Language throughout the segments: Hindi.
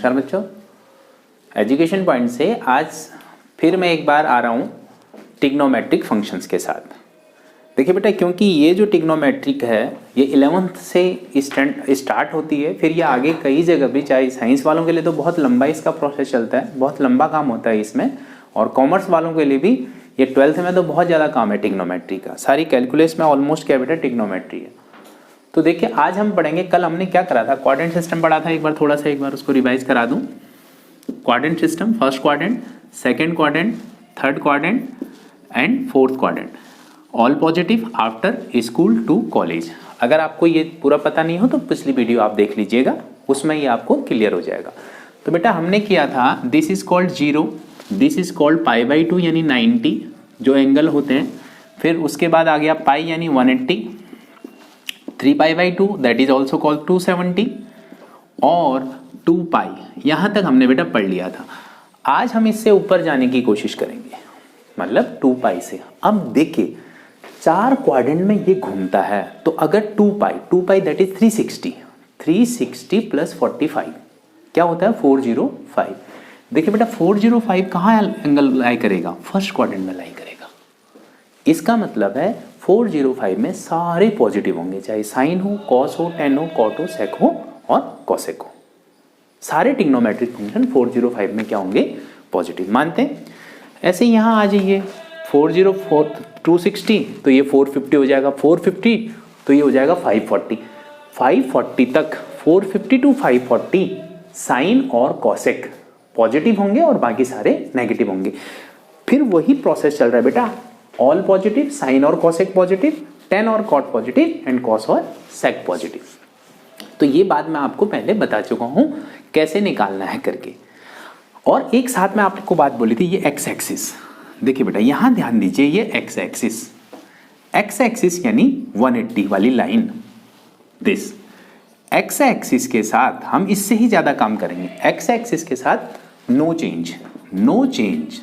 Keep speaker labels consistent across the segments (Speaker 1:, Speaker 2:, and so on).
Speaker 1: नमस्कार बच्चों, एजुकेशन पॉइंट से आज फिर मैं एक बार आ रहा हूँ ट्रिग्नोमेट्रिक फंक्शंस के साथ। देखिए बेटा, क्योंकि ये जो ट्रिग्नोमेट्रिक है ये 11th से स्टार्ट होती है, फिर ये आगे कई जगह भी, चाहे साइंस वालों के लिए तो बहुत लंबा इसका प्रोसेस चलता है, बहुत लंबा काम होता है इसमें, और कॉमर्स वालों के लिए भी ये 12th में तो बहुत ज़्यादा काम है ट्रिग्नोमेट्री का। सारी कैलकुलस में ऑलमोस्ट क्या बेटा ट्रिग्नोमेट्री है। तो देखिए आज हम पढ़ेंगे, कल हमने क्या करा था, क्वाड्रेंट सिस्टम पढ़ा था, एक बार थोड़ा सा एक बार उसको रिवाइज करा दूं। Quadrant system, first quadrant, second quadrant, third quadrant and fourth quadrant, all positive after school to college. अगर आपको ये पूरा पता नहीं हो तो पिछली वीडियो आप देख लीजिएगा, उसमें ये आपको क्लियर हो जाएगा। तो बेटा हमने किया था, this is called 0, this is called π/2 यानी 90 जो एंगल होते हैं, फिर उसके बाद आ गया पाई यानी 180, 3π/2 दैट इज ऑल्सो कॉल्ड 270 और 2π। यहाँ तक हमने बेटा पढ़ लिया था। आज हम इससे ऊपर जाने की कोशिश करेंगे, मतलब 2π से। अब देखिए 4 क्वाड्रेंट में ये घूमता है, तो अगर 2π दैट इज 360 प्लस 45 क्या होता है 405। देखिए बेटा 405 कहाँ एंगल लाई करेगा, फर्स्ट क्वाड्रेंट में लाई करेगा। इसका मतलब है 405 में सारे पॉजिटिव होंगे, चाहे साइन हो, कॉस हो, टेन हो, कॉट हो, सेक हो और कॉसेक हो। सारे ट्रिग्नोमेट्रिक फंक्शन 405 में क्या होंगे, पॉजिटिव। मानते हैं? ऐसे ही यहाँ आ जाइए 260 तो ये 450 हो जाएगा, 450 तो ये हो जाएगा 540 तक, 450 टू 540 साइन और कॉसेक पॉजिटिव होंगे और बाकी सारे नेगेटिव होंगे। फिर वही प्रोसेस चल रहा है बेटा, ऑल पॉजिटिव, साइन और कॉसेक पॉजिटिव, टेन और कॉट पॉजिटिव एंड कॉस और सेक पॉजिटिव। तो ये बात मैं आपको पहले बता चुका हूं कैसे निकालना है करके। और एक साथ में आपको बात बोली थी, ये एक्स एक्सिस। देखिए बेटा यहां ध्यान दीजिए, ये एक्स एक्सिस यानी 180 वाली लाइन, दिस एक्स एक्सिस के साथ हम इससे ही ज्यादा काम करेंगे। एक्स एक्सिस के साथ नो चेंज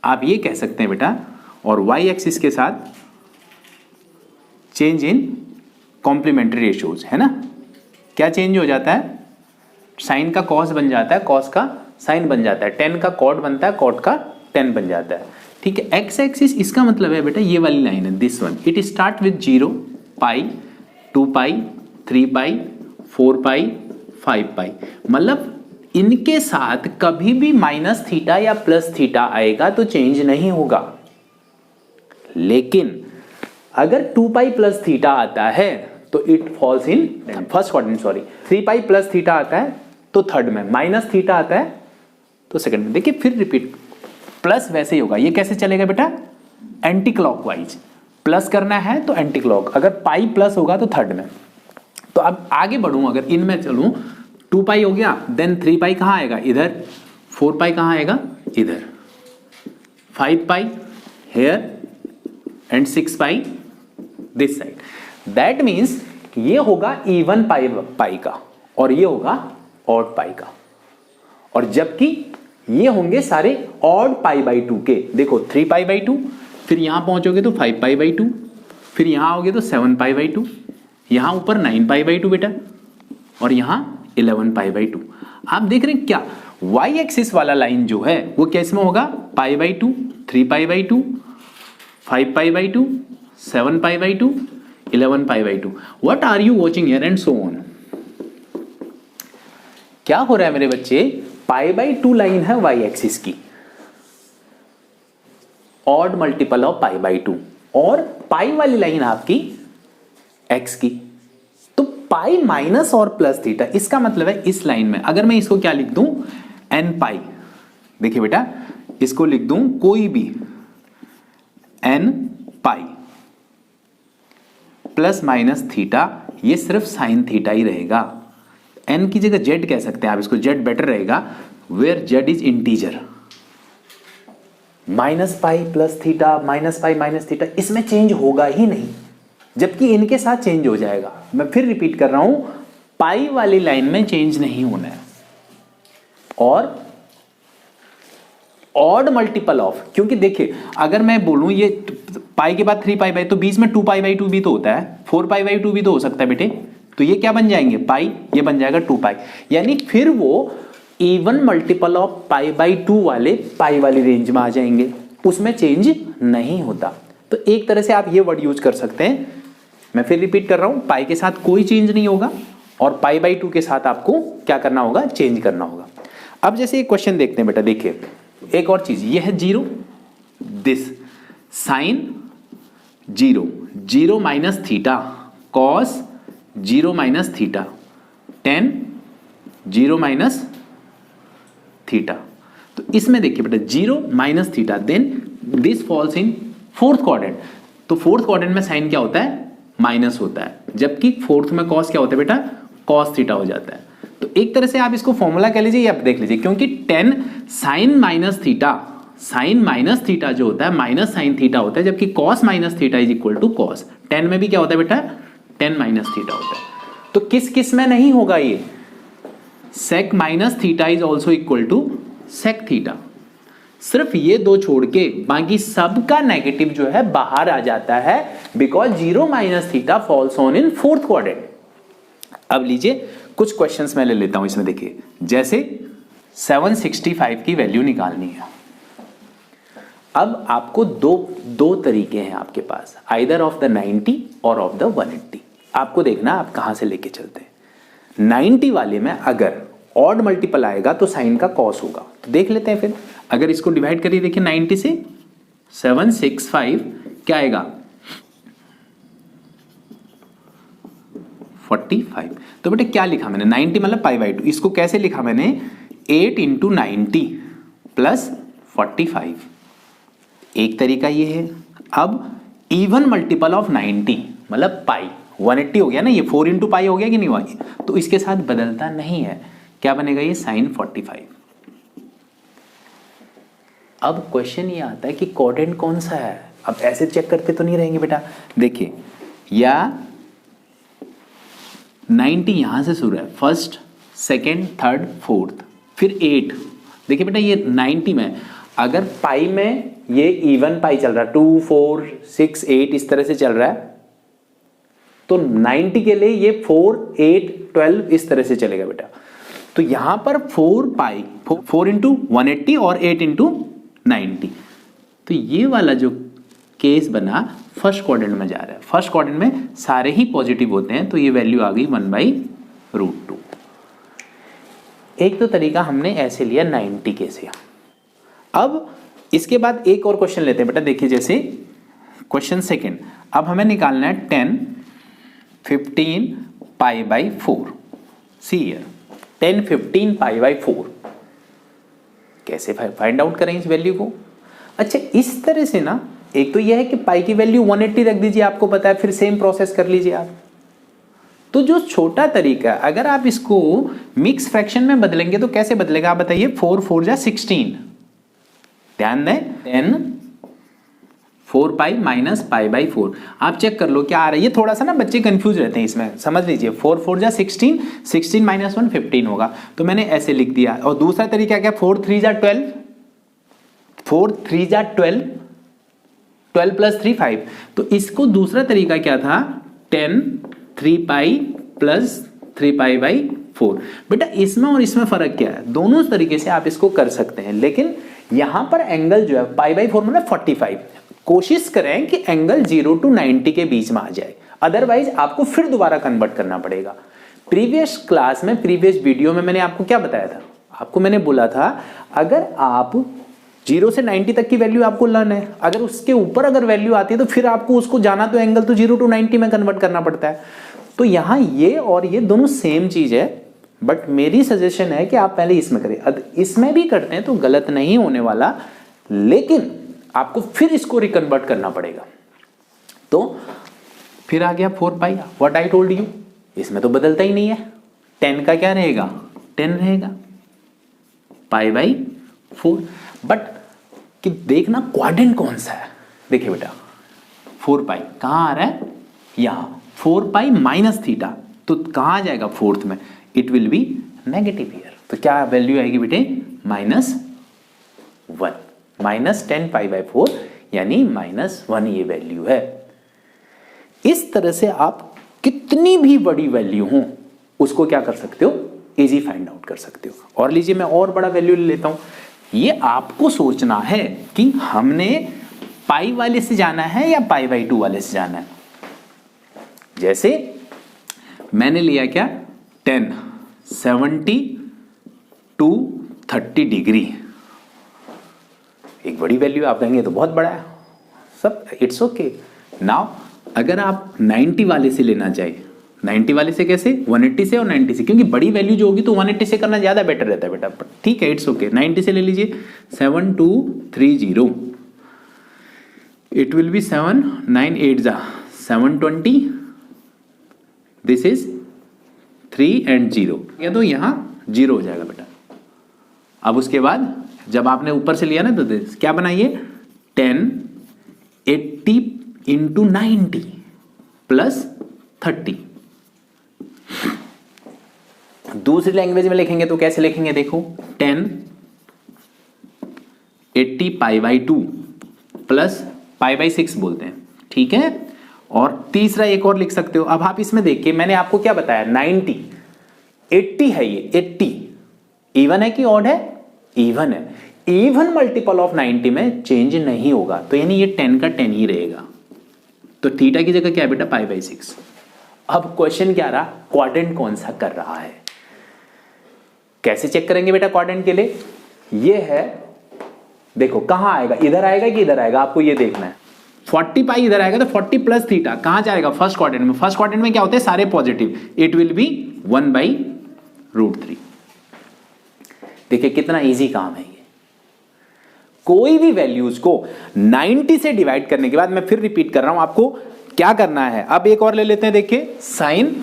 Speaker 1: आप ये कह सकते हैं बेटा, और वाई एक्सिस के साथ चेंज इन कॉम्प्लीमेंट्री रेशियोज, है ना। क्या चेंज हो जाता है, साइन का कॉस बन जाता है, कॉस का साइन बन जाता है, टेन का कॉट बनता है, कॉट का टेन बन जाता है। ठीक है, एक्स एक्सिस इसका मतलब है बेटा ये वाली लाइन है, this one, it start with 0, π, 2π, 3π, 4π, 5π। मतलब इनके साथ कभी भी माइनस थीटा या प्लस थीटा आएगा तो चेंज नहीं होगा। लेकिन अगर 2π प्लस थीटा आता है तो it falls in first quadrant, 3π plus theta आता है तो थर्ड में, माइनस थीटा आता है तो सेकंड में। देखिए फिर रिपीट, प्लस वैसे ही होगा। ये कैसे चलेगा बेटा, एंटी क्लॉकवाइज, प्लस करना है तो एंटी क्लॉक, अगर पाई प्लस होगा तो थर्ड में। तो अब आगे बढ़ूं, अगर इनमें चलूं, 2π हो गया, देन 3π कहां आएगा, इधर, 4π कहां आएगा, इधर, 5π here and 6π this side. That means ये होगा इवन पाई का और ये होगा ऑड पाई का, और जबकि ये होंगे सारे ऑड π/2 के। देखो 3π/2, फिर यहां पहुंचोगे तो 5π/2, फिर यहां आओगे तो 7π/2, यहां ऊपर 9π/2 बेटा, और यहां 11π/2। आप देख रहे हैं क्या, वाई एक्सिस वाला लाइन जो है वो कैसे में होगा, π/2, 3π/2, 5π/2, 7π/2, 11π/2। What are you watching here and so on. क्या हो रहा है मेरे बच्चे, π/2 लाइन है वाई एक्सिस की, ऑड मल्टीपल ऑफ π/2, और पाई वाली लाइन आपकी एक्स की। तो पाई माइनस और प्लस थीटा, इसका मतलब है इस लाइन में अगर मैं इसको क्या लिख दूं, nπ। देखिए बेटा इसको लिख दूं कोई भी nπ प्लस माइनस थीटा, ये सिर्फ साइन थीटा ही रहेगा। n की जगह z कह सकते हैं आप, इसको z बेटर रहेगा, where z is integer. -π plus theta, -π minus theta, इसमें चेंज होगा ही नहीं, जबकि इनके साथ चेंज हो जाएगा। मैं फिर रिपीट कर रहा हूं, पाई वाली लाइन में चेंज नहीं होना है, और ऑड मल्टीपल ऑफ, क्योंकि देखिए अगर मैं बोलूं ये पाई के बाद 3π/, तो बीच में 2π/2 भी तो होता है, 4π/2 भी तो हो सकता है बेटे, तो ये क्या बन जाएंगे पाई, ये बन जाएगा 2 पाई, यानी फिर वो even multiple of pi by 2 वाले पाई वाली रेंज में आ जाएंगे, उसमें चेंज नहीं होता। तो एक तरह से आप ये वर्ड यूज कर सकते हैं, मैं फिर रिपीट कर रहा हूं, पाई के साथ कोई चेंज नहीं होगा और पाई बाई 2 के साथ आपको क्या करना होगा, चेंज करना होगा। अब जैसे एक क्वेश्चन देखते हैं बेटा, देखिए एक और चीज, ये है 0, this sine 0, 0 minus theta cos 0 minus theta, 10 0 minus theta. तो इसमें देखिए बेटा 0 minus theta, then this falls in fourth quadrant. तो फोर्थ क्वाड्रेंट में साइन क्या होता है, माइनस होता है, जबकि फोर्थ में कॉस क्या होता है बेटा, कॉस थीटा हो जाता है। तो एक तरह से आप इसको फॉर्मूला कह लीजिए या आप देख लीजिए, क्योंकि 10 sine minus theta, sine minus theta जो होता है माइनस साइन थीटा होता है, जबकि cos minus theta is equal to cos. 10 में भी क्या होता है बेटा, 10 माइनस थीटा होता है। तो किस किस में नहीं होगा ये, sec minus theta is also equal to sec theta. सिर्फ ये दो छोड़ के बाकी सबका नेगेटिव जो है बाहर आ जाता है, because 0 minus theta falls on in fourth quadrant. अब लीजिए कुछ क्वेश्चंस मैं ले लेता हूं इसमें, देखिए जैसे 765 की वैल्यू निकालनी है। अब आपको दो तरीके हैं आपके पास, आइदर ऑफ द 90 और ऑफ द 180। आपको देखना आप कहां से लेके चलते हैं। 90 वाले में अगर ऑड मल्टीपल आएगा तो साइन का कॉस होगा, तो देख लेते हैं फिर। अगर इसको डिवाइड करिए, देखिए 90 से 765 क्या आएगा, 45। तो बेटे क्या लिखा मैंने, 90 मतलब पाई बाई 2, इसको कैसे लिखा मैंने, 8 इंटू 90 प्लस 45। एक तरीका ये है। अब इवन मल्टीपल ऑफ 90 मतलब पाई, 180 हो गया ना, ये 4 इंटू पाई हो गया कि नहीं हुआ, तो इसके साथ बदलता नहीं है, क्या बनेगा ये साइन 45। अब क्वेश्चन ये आता है कि क्वाड्रेंट कौन सा है। अब ऐसे चेक करते तो नहीं रहेंगे बेटा, देखिए या 90 यहां से शुरू है, फर्स्ट सेकेंड थर्ड फोर्थ, फिर 8। देखिए बेटा ये 90 में अगर पाई में ये इवन पाई चल रहा है, 2 4 6 8 इस तरह से चल रहा है, तो 90 के लिए ये 4 8 12 इस तरह से चलेगा बेटा। तो यहां पर 4 पाई 4 इंटू 180 और 8 इंटू 90, तो ये वाला जो केस बना फर्स्ट क्वाड्रेंट में जा रहा है। फर्स्ट क्वाड्रेंट में सारे ही पॉजिटिव होते हैं, तो ये वैल्यू आ गई 1/√2। एक तो तरीका हमने ऐसे लिया 90 के से। अब इसके बाद एक और क्वेश्चन लेते हैं बेटा, देखिए जैसे क्वेश्चन सेकंड। अब हमें निकालना है 10 15 pi by 4। See here 10 15 pi by 4 कैसे फाइंड आउट करें इस वैल्यू को। अच्छा इस तरह से ना, एक तो यह है कि पाई की वैल्यू 180 रख दीजिए, आपको पता है, फिर सेम प्रोसेस कर लीजिए आप। तो जो छोटा तरीका, अगर आप इसको मिक्स फ्रैक्शन में बदलेंगे तो कैसे बदलेगा आप बताइए। 4 4 जा 16, ध्यान दें 10 4 पाई माइनस पाई बाई 4। आप चेक कर लो क्या आ रहा है। ये थोड़ा सा ना बच्चे कंफ्यूज रहते हैं इसमें, समझ लीजिए। 4 4 जा 16, 16 माइनस 1 15 होगा, तो मैंने ऐसे लिख दिया। और दूसरा तरीका क्या, 4 3 जा 12, 4 3 जा 12, 12 प्लस 3 5। तो इसको दूसरा तरीका क्या था, 10 3 पाई प्लस 3 पाई बाई 4। बेटा इसमें और इसमें फर्क क्या है, दोनों तरीके से आप इसको कर सकते हैं, लेकिन यहां पर एंगल जो है पाई बाई 4 मतलब 45। कोशिश करें कि एंगल 0 to 90 के बीच में आ जाए, अदरवाइज आपको फिर दोबारा कन्वर्ट करना पड़ेगा। प्रीवियस क्लास में, प्रीवियस वीडियो में मैंने आपको क्या बताया था, आपको मैंने बोला था अगर आप 0 से 90 तक की वैल्यू आपको लर्न है, अगर उसके ऊपर अगर वैल्यू आती है तो फिर आपको उसको जाना तो एंगल तो 0 to 90 में कन्वर्ट करना पड़ता है। तो यहां ये और ये दोनों सेम चीज है, बट मेरी सजेशन है कि आप पहले इसमें करें। इसमें भी करते हैं तो गलत नहीं होने वाला, लेकिन आपको फिर इसको रिकन्वर्ट करना पड़ेगा। तो फिर आ गया 4 पाई, व्हाट आई टोल्ड यू, इसमें तो बदलता ही नहीं है। 10 का क्या रहेगा, 10 रहेगा पाई बाई 4। बट कि देखना क्वाड्रेंट कौन सा है। देखिए बेटा 4 पाई कहां आ रहा है, यहां 4 पाई माइनस थीटा, तो कहां आ जाएगा फोर्थ में, it will be negative here. तो क्या वैल्यू आएगी बेटे, -1, -10 पाई बाई 4 यानी -1 ये वैल्यू है। इस तरह से आप कितनी भी बड़ी वैल्यू हो उसको क्या कर सकते हो, इजी फाइंड आउट कर सकते हो। और लीजिए मैं और बड़ा वैल्यू ले लेता हूं। ये आपको सोचना है कि हमने पाई वाले से जाना है या पाई बाई 2 वाले से जाना है। जैसे मैंने लिया क्या 10, 70 to 30 डिग्री, एक बड़ी वैल्यू आप कहेंगे तो बहुत बड़ा है, सब इट्स ओके। नाउ अगर आप 90 वाले से लेना चाहिए, 90 वाले से कैसे, 180 से और 90 से, क्योंकि बड़ी वैल्यू जो होगी तो 180 से करना ज्यादा बेटर रहता है बेटा, ठीक है इट्स ओके। 90 से ले लीजिए 7230, इट विल बी 7 9 8 जा 720, दिस इज 3 and 0, या तो यहां 0 हो जाएगा बेटा। अब उसके बाद जब आपने ऊपर से लिया ना तो क्या बनाइए 10 80 into 90 plus 30। दूसरी लैंग्वेज में लिखेंगे तो कैसे लिखेंगे, देखो 10 80 पाई बाई 2 प्लस पाई बाई 6 बोलते हैं, ठीक है। और तीसरा एक और लिख सकते हो। अब आप इसमें देखिए मैंने आपको क्या बताया 90 80 है, ये 80 इवन है कि ऑड है, इवन है। इवन मल्टीपल ऑफ 90 में चेंज नहीं होगा, तो यानी ये 10 का 10 ही रहेगा। तो थीटा की जगह क्या है बेटा पाई बाई 6। अब क्वेश्चन क्या रहा, क्वाड्रेंट कौन सा कर रहा है, कैसे चेक करेंगे बेटा क्वाड्रेंट के लिए। ये है देखो कहां आएगा, इधर आएगा कि इधर आएगा, आपको ये देखना है। 40 पाई इधर आएगा तो 40 प्लस थीटा कहां जाएगा, फर्स्ट क्वाड्रेंट में। फर्स्ट क्वाड्रेंट में क्या होते हैं सारे पॉजिटिव, इट विल बी 1/√3। देखिए कितना इजी काम है ये। कोई भी वैल्यूज को 90 से डिवाइड करने के बाद, मैं फिर रिपीट कर रहा हूं आपको क्या करना है। अब एक और ले लेते हैं, देखिए साइन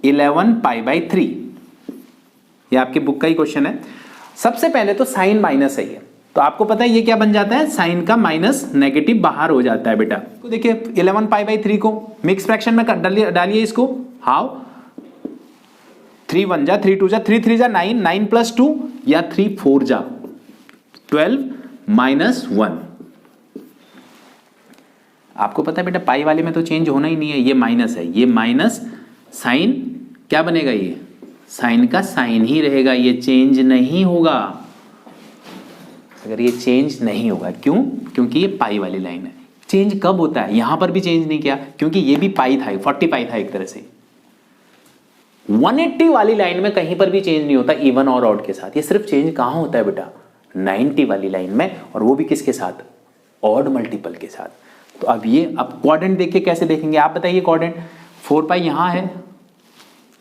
Speaker 1: -11 पाई बाई 3, ये आपके बुक का ही क्वेश्चन है। सबसे पहले तो साइन माइनस है ये, तो आपको पता है ये क्या बन जाता है, साइन का माइनस नेगेटिव बाहर हो जाता है बेटा। तो देखिए 11 पाई बाई 3 को मिक्स फ्रैक्शन में डालिए इसको, हाउ 3 1 जा 3 2 जा 3 3 जा 9 9 प्लस 2 या 3 4 जा 12 -1। आपको पता है बेटा पाई वाले में तो चेंज होना ही नहीं है, ये माइनस है, ये माइनस साइन क्या बनेगा, ये साइन का साइन ही रहेगा, ये चेंज नहीं होगा। अगर ये चेंज नहीं होगा क्यों, क्योंकि ये पाई वाली लाइन है। चेंज कब होता है, यहां पर भी चेंज नहीं किया क्योंकि ये भी पाई था, 40 पाई था एक तरह से। 180 वाली लाइन में कहीं पर भी चेंज नहीं होता इवन और ऑड के साथ, ये सिर्फ चेंज कहां होता है बेटा 90 वाली लाइन में, और वो भी किसके साथ, ऑड मल्टीपल के साथ। तो अब ये अब क्वाड्रेंट देखिए कैसे देखेंगे, आप बताइए क्वाड्रेंट 4 पाई यहां है,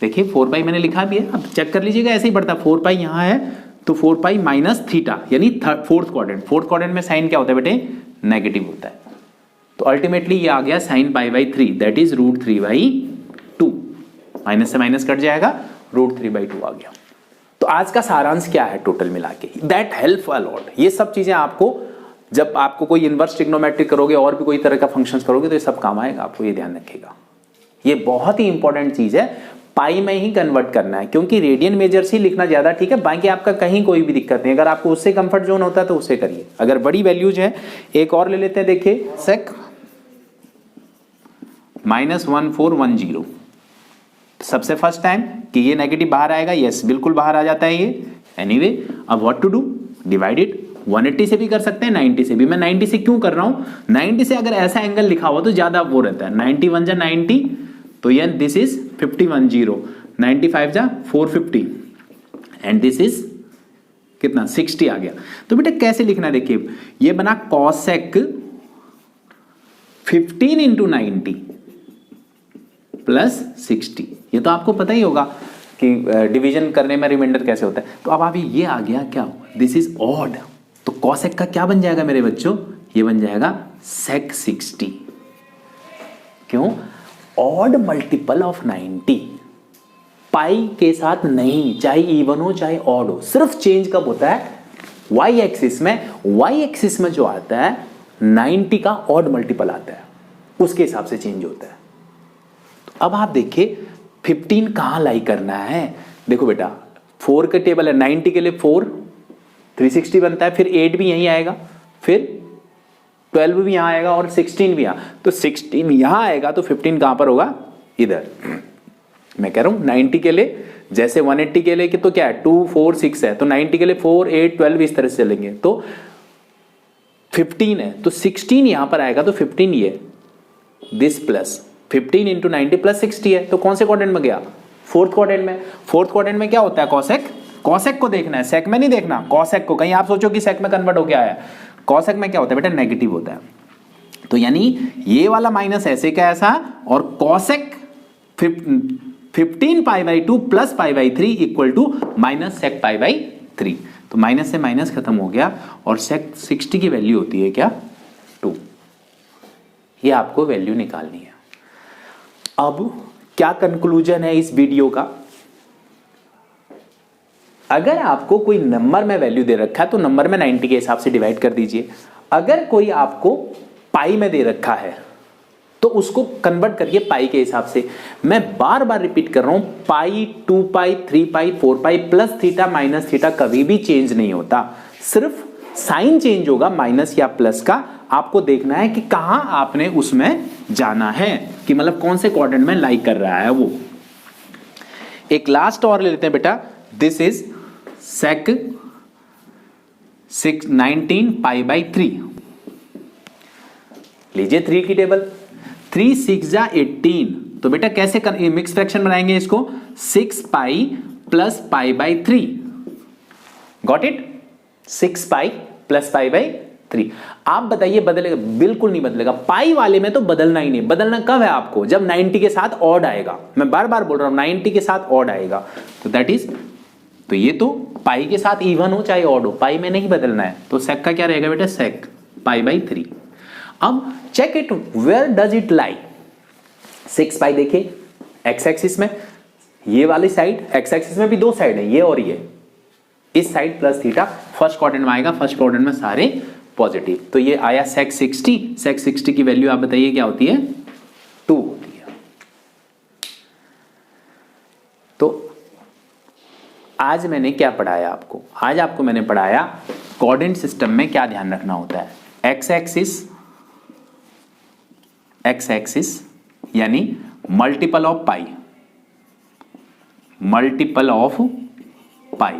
Speaker 1: देखिए 4 पाई मैंने लिखा भी है, अब चेक कर लीजिएगा ऐसे ही बढ़ता है। 4 पाई यहां है तो 4 पाई माइनस थीटा यानी फोर्थ क्वाड्रेंट। फोर्थ क्वाड्रेंट में साइन क्या होता है बेटे, नेगेटिव होता है। तो अल्टीमेटली ये आ गया sine pi by 3 that is √3/2, minus से माइनस कट जाएगा, √3/2 आ गया। तो आज का सारांश क्या है टोटल मिला के, दैट हेल्प अ लॉट। ये सब चीजें आपको जब आपको कोई इनवर्स ट्रिग्नोमेट्रिक करोगे और भी कोई तरह का फंक्शंस करोगे तो ये सब काम आएगा, आपको ये ध्यान रखिएगा। ये बहुत ही इंपॉर्टेंट चीज है, पाई में ही कन्वर्ट करना है क्योंकि रेडियन मेजर्स ही लिखना ज्यादा ठीक है, बाकी आपका कहीं कोई भी दिक्कत नहीं। अगर आपको उससे कंफर्ट जोन होता है तो उससे करिए। अगर बड़ी वैल्यूज है एक और ले लेते हैं, देखिए सेक -1410। सबसे फर्स्ट टाइम कि ये नेगेटिव बाहर आएगा, यस बिल्कुल बाहर आ जाता है ये। एनीवे अब what to do, divide it. 180 से भी कर सकते हैं, 90 से भी। मैं 90 से क्यों कर रहा हूं, 90 से अगर ऐसा एंगल लिखा हुआ तो ज्यादा वो रहता है। 91 जा 90 तो ये दिस इज 51 95 जा 450 एंड दिस इज कितना 60 आ गया। तो बेटा कैसे लिखना, देखिए ये बना कॉसेक 15 इंटू 90 प्लस 60। ये तो आपको पता ही होगा कि डिवीजन करने में रिमाइंडर कैसे होता है। तो अब अभी ये आ गया क्या, दिस इज ऑड, तो कॉसेक का क्या बन जाएगा मेरे बच्चों, ये बन जाएगा सेक 60। क्यों, ऑड मल्टीपल ऑफ 90, पाई के साथ नहीं, चाहे इवन हो चाहे ऑड हो। सिर्फ चेंज कब होता है, वाई एक्सिस में। वाई एक्सिस में जो आता है 90 का ऑड मल्टीपल आता है, उसके हिसाब से चेंज होता है। तो अब आप देखिए 15 कहां लाई करना है। देखो बेटा 4 का टेबल है, 90 के लिए 4 360 बनता है, फिर 8 भी यहीं आएगा, फिर 12 भी यहाँ आएगा और 16 भी यहाँ, तो 16 यहाँ आएगा तो 15 कहाँ पर होगा, इधर। मैं कह रहा हूँ 90 के लिए, जैसे 180 के लिए कि तो क्या है 2 4 6 है, तो 90 के लिए 4 8 12 इस तरह से चलेंगे, तो 15 है तो 16 यहां पर आएगा, तो 15 ये दिस प्लस 15 इंटू 90 प्लस 60 है, तो कौन से क्वाड्रेंट में गया, फोर्थ क्वाड्रेंट में। फोर्थ क्वाड्रेंट में क्या होता है, कॉसेक, कॉसेक को देखना है, सेक में नहीं देखना, कॉसेक को। कहीं आप सोचो कि सेक में कन्वर्ट हो गया है, कॉसेक में क्या होता है बेटा, नेगेटिव होता है। तो यानी ये वाला माइनस ऐसे का ऐसा, और cosec 15 pi by 2 plus pi by 3 equal to minus sec pi by 3। तो माइनस से माइनस खत्म हो गया, और सेक 60 की वैल्यू होती है क्या, 2। ये आपको वैल्यू निकालनी है। अब क्या कंक्लूजन है इस वीडियो का, अगर आपको कोई नंबर में वैल्यू दे रखा है तो नंबर में 90 के हिसाब से डिवाइड कर दीजिए। अगर कोई आपको पाई में दे रखा है तो उसको कन्वर्ट करिए पाई के हिसाब से। मैं बार बार रिपीट कर रहा हूं, पाई, 2 पाई, 3 पाई, 4 पाई, प्लस थीटा माइनस थीटा कभी भी चेंज नहीं होता, सिर्फ साइन चेंज होगा माइनस या प्लस का। आपको देखना है कि कहां आपने उसमें जाना है, कि मतलब कौन से क्वाड्रेंट में लाई कर रहा है वो। एक लास्ट और ले लेते हैं बेटा, this is sec 19 pi by 3। लीजिए 3 की टेबल, 3 6 जा 18, तो बेटा कैसे मिक्स फ्रैक्शन बनाएंगे इसको, 6 pi plus pi by 3, got it, 6 pi plus pi by 3। आप बताइए बदलेगा, बिल्कुल नहीं बदलेगा। पाई वाले में तो बदलना ही नहीं, बदलना कब है आपको, जब 90 के साथ ऑड आएगा। मैं बार बार बोल रहा हूं 90 के साथ ऑड आएगा, तो दैट इज, तो ये तो पाई के साथ इवन हो चाहे ऑड हो, पाई में नहीं बदलना है, तो सेक का क्या रहेगा बेटा, सेक पाई बाई 3। अब check it, where does it lie, 6 pi देखिए एक्स एक्सिस में, ये वाली साइड, एक्स एक्सिस में भी 2 साइड है, ये और ये, इस side plus theta first quadrant में आएगा, फर्स्ट क्वाड्रेंट में सारे पॉजिटिव, तो ये आया सेक 60। सेक 60 की वैल्यू आप बताइए क्या होती है, 2 होती है। तो आज मैंने क्या पढ़ाया आपको, आज आपको मैंने पढ़ाया कोऑर्डिनेट सिस्टम में क्या ध्यान रखना होता है। एक्स एक्सिस यानी multiple of pi, multiple of pi,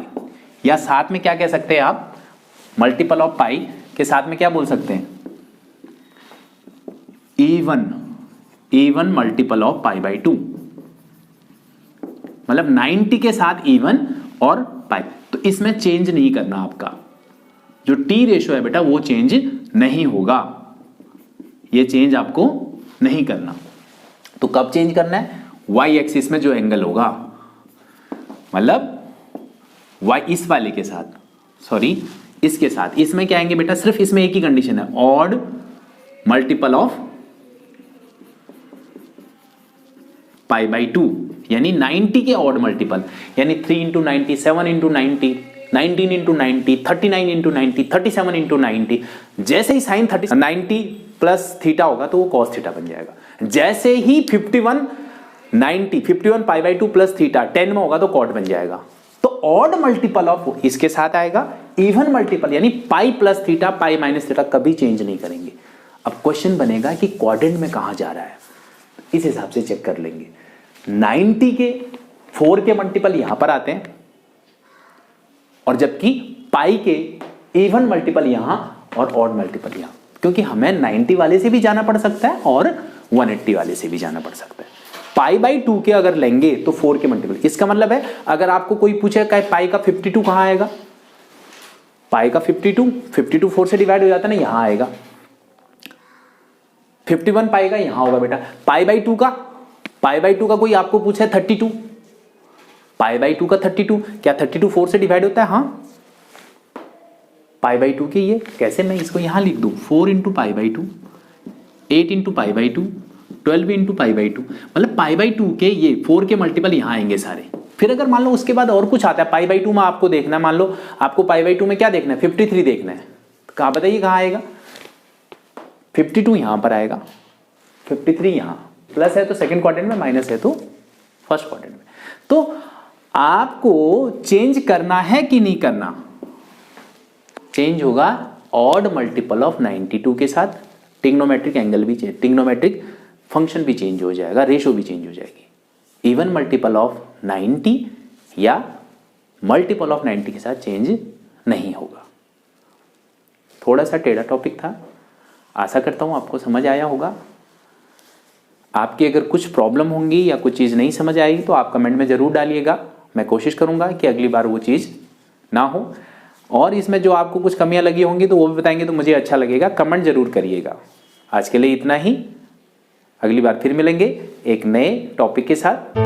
Speaker 1: या साथ में क्या कह सकते हैं आप, मल्टीपल ऑफ पाई के साथ में क्या बोल सकते हैं, even multiple of pi by 2, मतलब 90 के साथ इवन और पाई। तो इसमें चेंज नहीं करना, आपका जो टी रेशो है बेटा वो चेंज नहीं होगा, ये चेंज आपको नहीं करना। तो कब चेंज करना है, वाई एक्सिस में जो एंगल होगा, मतलब वाई इस वाले के साथ, सॉरी इसके साथ, इसमें क्या आएंगे बेटा, सिर्फ इसमें एक ही कंडीशन है, odd multiple of pi by 2, यानी 90 के ऑड मल्टीपल, यानी 3 into 90, 7 into 90, 19 into 90, 39 into 90, 37 into 90। जैसे ही साइन 90 प्लस थीटा होगा तो वो कॉस थीटा बन जाएगा। जैसे ही 51 पाई बाई 2 प्लस थीटा 10 में होगा तो कॉट बन जाएगा। तो ऑड मल्टीपल ऑफ इसके साथ आएगा, इवन मल्टीपल यानी pi plus theta, pi minus theta कभी चेंज नहीं करेंगे। अब क्वेश्चन बनेगा कि क्वाड्रेंट में कहां जा रहा है, इस हिसाब से चेक कर लेंगे। 90 के 4 के मल्टीपल यहां पर आते हैं, और जबकि पाई के इवन मल्टीपल यहां और ऑड मल्टीपल यहां, क्योंकि हमें 90 वाले से भी जाना पड़ सकता है और 180 वाले से भी जाना पड़ सकता है। पाई बाई 2 के अगर लेंगे तो 4 के मल्टीपल, इसका मतलब है अगर आपको कोई पूछे कि पाई का 52 कहां आएगा, पाई का 52 4 से डिवाइड हो जाता है ना, यहां आएगा। 51 पाई का यहां होगा बेटा। पाई बाई 2 का कोई आपको पूछे 32, पाई बाई 2 का 32, क्या 32 4 से डिवाइड होता है, हाँ। पाई बाई 2 के ये कैसे, मैं इसको यहां लिख दूं, 4 into pi by 2, 8 into pi by 2, 12 into pi by 2, मतलब पाई बाई 2 के ये 4 के मल्टीपल यहां आएंगे सारे। फिर अगर मान लो उसके बाद और कुछ आता है, पाई बाई 2 में आपको देखना है, मान लो आपको पाई बाई 2 में क्या देखना है, 53 देखना है, कहां बताइए कहां आएगा, 52 यहां पर आएगा, 53 यहां, प्लस है तो सेकंड क्वाड्रेंट में, माइनस है तो फर्स्ट क्वाड्रेंट में। तो आपको चेंज करना है कि नहीं करना, चेंज होगा ऑड मल्टीपल ऑफ 92 के साथ, टिग्नोमेट्रिक एंगल भी चेंज, टिग्नोमेट्रिक फंक्शन भी चेंज हो जाएगा, रेशो भी चेंज हो जाएगी। इवन मल्टीपल ऑफ 90 या मल्टीपल ऑफ 90 के साथ चेंज नहीं होगा। थोड़ा सा टेढ़ा टॉपिक था, आशा करता हूँ आपको समझ आया होगा। आपकी अगर कुछ प्रॉब्लम होंगी या कुछ चीज़ नहीं समझ आएगी तो आप कमेंट में ज़रूर डालिएगा। मैं कोशिश करूँगा कि अगली बार वो चीज़ ना हो, और इसमें जो आपको कुछ कमियां लगी होंगी तो वो भी बताएंगे तो मुझे अच्छा लगेगा। कमेंट ज़रूर करिएगा। आज के लिए इतना ही, अगली बार फिर मिलेंगे एक नए टॉपिक के साथ।